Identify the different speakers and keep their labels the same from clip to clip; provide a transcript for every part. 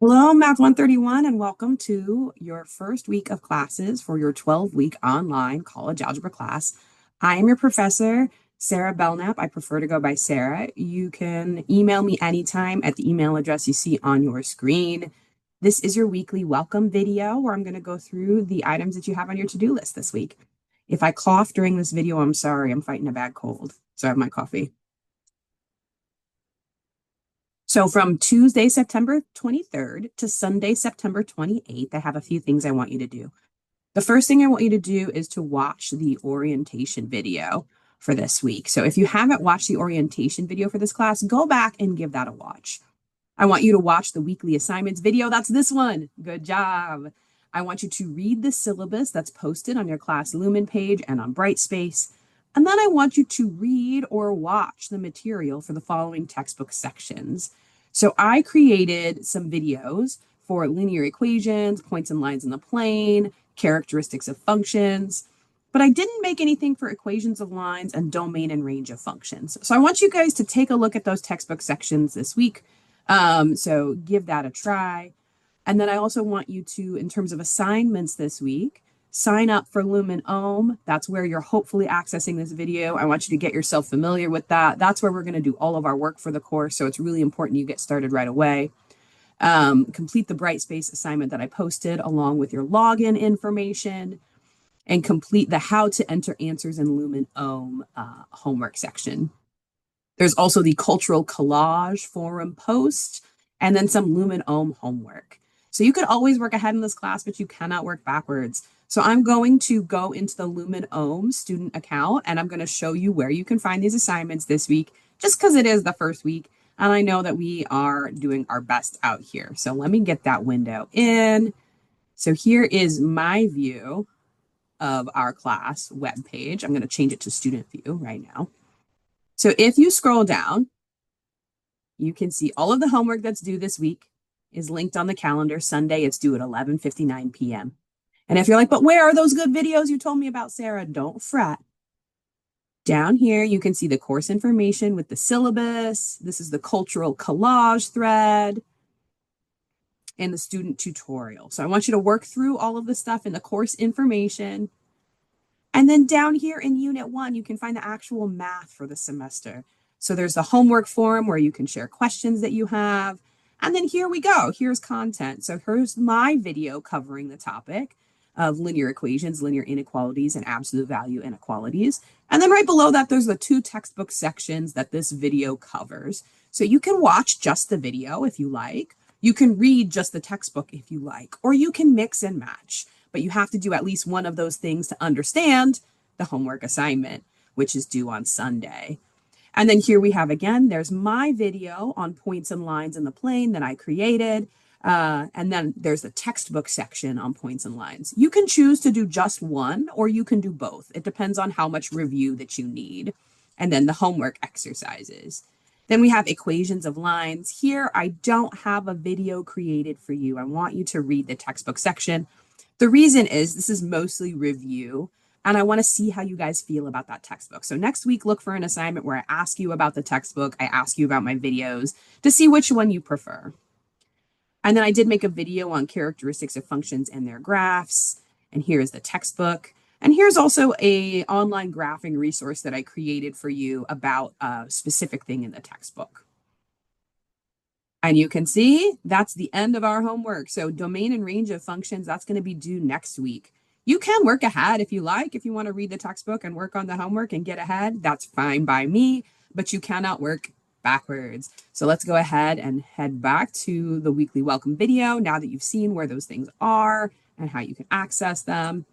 Speaker 1: Hello, Math 131, and welcome to your first week of classes for your 12-week online college algebra class. I am your professor, Sarah Belknap. I prefer to go by Sarah. You can email me anytime at the email address you see on your screen. This is your weekly welcome video where I'm going to go through the items that you have on your to-do list this week. If I cough during this video, I'm sorry. I'm fighting a bad cold, so I have my coffee. So from Tuesday, September 23rd to Sunday, September 28th, I have a few things I want you to do. The first thing I want you to do is to watch the orientation video for this week. So if you haven't watched the orientation video for this class, go back and give that a watch. I want you to watch the weekly assignments video. That's this one. Good job. I want you to read the syllabus that's posted on your class Lumen page and on Brightspace. And then I want you to read or watch the material for the following textbook sections. So I created some videos for linear equations, points and lines in the plane, characteristics of functions, but I didn't make anything for equations of lines and domain and range of functions. So I want you guys to take a look at those textbook sections this week. So give that a try. And then I also want you to, in terms of assignments this week, sign up for Lumen Ohm. That's where you're hopefully accessing this video. I want you to get yourself familiar with that. That's where we're going to do all of our work for the course. So it's really important you get started right away. Complete the Brightspace assignment that I posted along with your login information, and complete the how to enter answers in Lumen Ohm homework section. There's also the cultural collage forum post and then some Lumen Ohm homework. So you could always work ahead in this class, but you cannot work backwards. So I'm going to go into the Lumen Ohm student account and I'm going to show you where you can find these assignments this week, just because it is the first week. And I know that we are doing our best out here. So let me get that window in. So here is my view of our class web page. I'm going to change it to student view right now. So if you scroll down, you can see all of the homework that's due this week is linked on the calendar. Sunday, it's due at 11:59 p.m. And if you're like, but where are those good videos you told me about, Sarah? Don't fret. Down here, you can see the course information with the syllabus. This is the cultural collage thread and the student tutorial. So I want you to work through all of the stuff in the course information. And then down here in Unit 1, you can find the actual math for the semester. So there's the homework forum where you can share questions that you have. And then here we go. Here's content. So here's my video covering the topic of linear equations, linear inequalities, and absolute value inequalities. And then right below that, there's the two textbook sections that this video covers. So you can watch just the video if you like. You can read just the textbook if you like, or you can mix and match. But you have to do at least one of those things to understand the homework assignment, which is due on Sunday. And then here we have again, there's my video on points and lines in the plane that I created. And then there's the textbook section on points and lines. You can choose to do just one, or you can do both. It depends on how much review that you need. And then the homework exercises. Then we have equations of lines. Here, I don't have a video created for you. I want you to read the textbook section. The reason is this is mostly review, and I want to see how you guys feel about that textbook. So next week, look for an assignment where I ask you about the textbook, I ask you about my videos to see which one you prefer. And then I did make a video on characteristics of functions and their graphs, and here's the textbook. And here's also a online graphing resource that I created for you about a specific thing in the textbook. And you can see that's the end of our homework. So domain and range of functions, that's going to be due next week. You can work ahead if you like. If you want to read the textbook and work on the homework and get ahead, that's fine by me, but you cannot work backwards. So let's go ahead and head back to the weekly welcome video now that you've seen where those things are and how you can access them.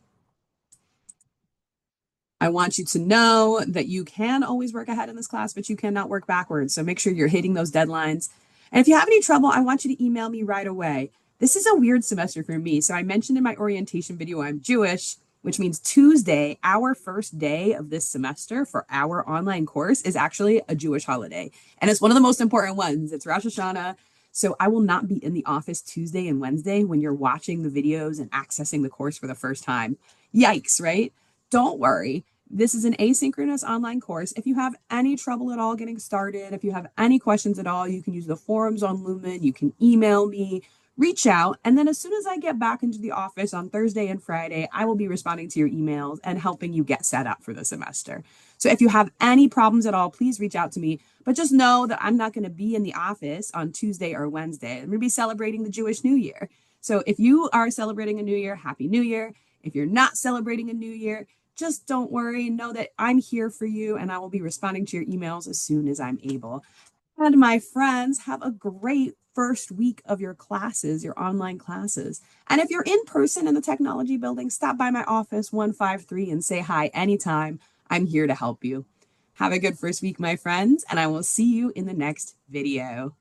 Speaker 1: I want you to know that you can always work ahead in this class, but you cannot work backwards. So make sure you're hitting those deadlines. And if you have any trouble, I want you to email me right away. This is a weird semester for me. So I mentioned in my orientation video, I'm Jewish, which means Tuesday, our first day of this semester for our online course, is actually a Jewish holiday. And it's one of the most important ones. It's Rosh Hashanah. So I will not be in the office Tuesday and Wednesday when you're watching the videos and accessing the course for the first time. Yikes, right? Don't worry. This is an asynchronous online course. If you have any trouble at all getting started, if you have any questions at all, you can use the forums on Lumen. You can email me reach out. And then as soon as I get back into the office on Thursday and Friday, I will be responding to your emails and helping you get set up for the semester. So if you have any problems at all, please reach out to me. But just know that I'm not going to be in the office on Tuesday or Wednesday. I'm going to be celebrating the Jewish New Year. So if you are celebrating a New Year, Happy New Year. If you're not celebrating a New Year, just don't worry. Know that I'm here for you and I will be responding to your emails as soon as I'm able. And my friends, have a great first week of your classes, your online classes. And if you're in person in the technology building, stop by my office 153 and say hi anytime. I'm here to help you. Have a good first week, my friends, and I will see you in the next video.